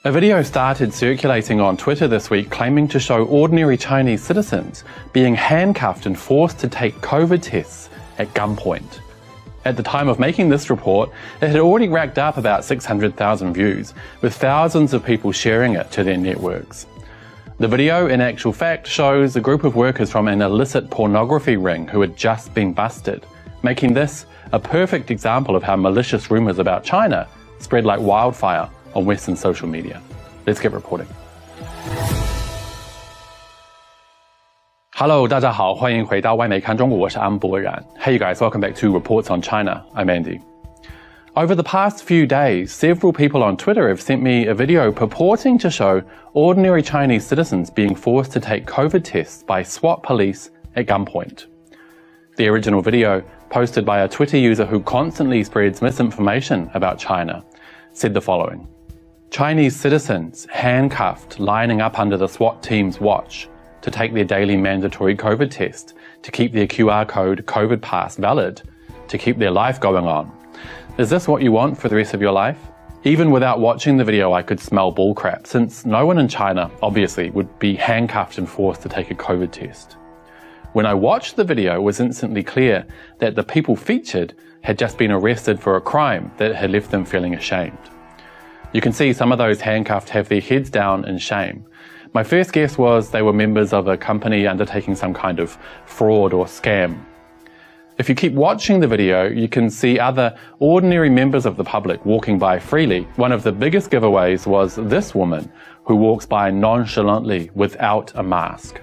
A video started circulating on Twitter this week claiming to show ordinary Chinese citizens being handcuffed and forced to take COVID tests at gunpoint. At the time of making this report, it had already racked up about 600,000 views, with thousands of people sharing it to their networks. The video, in actual fact, shows a group of workers from an illicit pornography ring who had just been busted, making this a perfect example of how malicious rumours about China spread like wildfire on Western social media. Let's get reporting. Hello, 大家好，欢迎回到外媒看中国，我是安博然。Hey you guys, welcome back to Reports on China. I'm Andy. Over the past few days, several people on Twitter have sent me a video purporting to show ordinary Chinese citizens being forced to take COVID tests by SWAT police at gunpoint. The original video, posted by a Twitter user who constantly spreads misinformation about China, said the following. Chinese citizens handcuffed lining up under the SWAT team's watch to take their daily mandatory COVID test, to keep their QR code COVID pass valid, to keep their life going on. Is this what you want for the rest of your life? Even without watching the video, I could smell bullcrap, since no one in China, obviously, would be handcuffed and forced to take a COVID test. When I watched the video, it was instantly clear that the people featured had just been arrested for a crime that had left them feeling ashamed. You can see some of those handcuffed have their heads down in shame. My first guess was they were members of a company undertaking some kind of fraud or scam. If you keep watching the video, you can see other ordinary members of the public walking by freely. One of the biggest giveaways was this woman who walks by nonchalantly without a mask.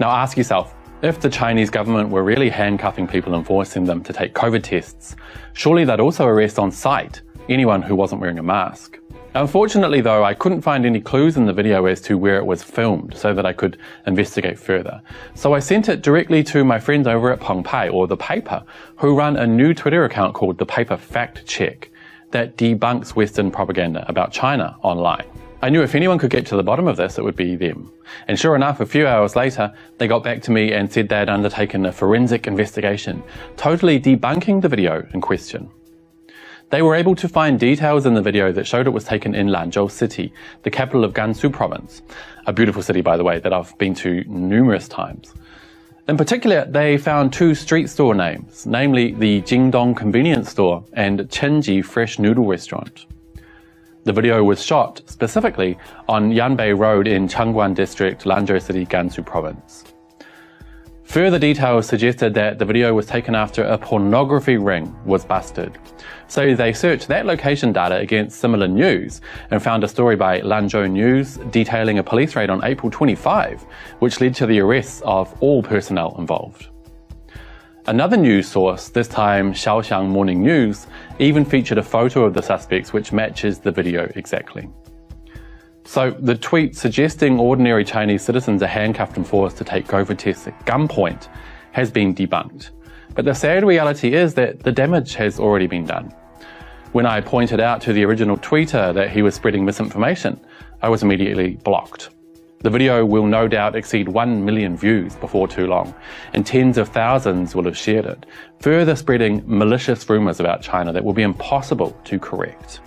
Now ask yourself, if the Chinese government were really handcuffing people and forcing them to take COVID tests, surely they'd also arrest on sight anyone who wasn't wearing a mask. Unfortunately though, I couldn't find any clues in the video as to where it was filmed so that I could investigate further. So I sent it directly to my friends over at Pengpai, or The Paper, who run a new Twitter account called The Paper Fact Check that debunks Western propaganda about China online. I knew if anyone could get to the bottom of this, it would be them. And sure enough, a few hours later, they got back to me and said they had undertaken a forensic investigation, totally debunking the video in question. They were able to find details in the video that showed it was taken in Lanzhou City, the capital of Gansu province, a beautiful city, by the way, that I've been to numerous times. In particular, they found two street store names, namely the Jingdong convenience store and Chenji fresh noodle restaurant. The video was shot specifically on Yanbei Road in Changguan District, Lanzhou City, Gansu province. Further details suggested that the video was taken after a pornography ring was busted. So they searched that location data against similar news and found a story by Lanzhou News detailing a police raid on April 25, which led to the arrests of all personnel involved. Another news source, this time Shaoxiang Morning News, even featured a photo of the suspects which matches the video exactly. So the tweet suggesting ordinary Chinese citizens are handcuffed and forced to take COVID tests at gunpoint has been debunked. But the sad reality is that the damage has already been done. When I pointed out to the original tweeter that he was spreading misinformation, I was immediately blocked. The video will no doubt exceed 1 million views before too long, and tens of thousands will have shared it, further spreading malicious rumours about China that will be impossible to correct.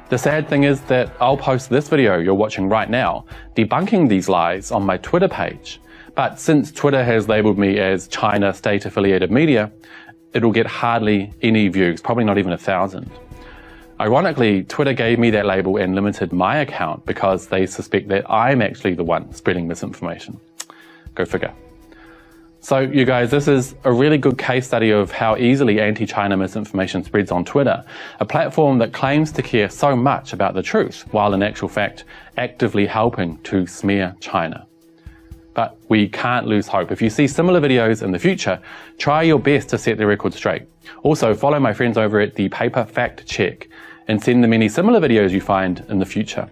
The sad thing is that I'll post this video you're watching right now, debunking these lies on my Twitter page. But since Twitter has labelled me as China state-affiliated media, it'll get hardly any views, probably not even 1,000. Ironically, Twitter gave me that label and limited my account because they suspect that I'm actually the one spreading misinformation. Go figure. So you guys, this is a really good case study of how easily anti-China misinformation spreads on Twitter, a platform that claims to care so much about the truth, while in actual fact actively helping to smear China. But we can't lose hope. If you see similar videos in the future, try your best to set the record straight. Also, follow my friends over at The Paper Fact Check and send them any similar videos you find in the future.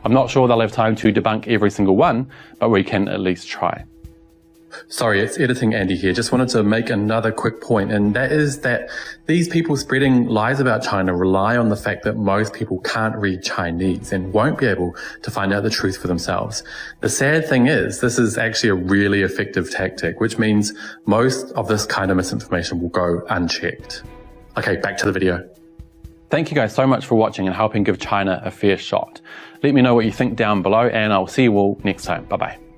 I'm not sure they'll have time to debunk every single one, but we can at least try. Sorry, it's Editing Andy here. Just wanted to make another quick point, and that is that these people spreading lies about China rely on the fact that most people can't read Chinese and won't be able to find out the truth for themselves. The sad thing is, this is actually a really effective tactic, which means most of this kind of misinformation will go unchecked. Okay, back to the video. Thank you guys so much for watching and helping give China a fair shot. Let me know what you think down below, and I'll see you all next time. Bye bye.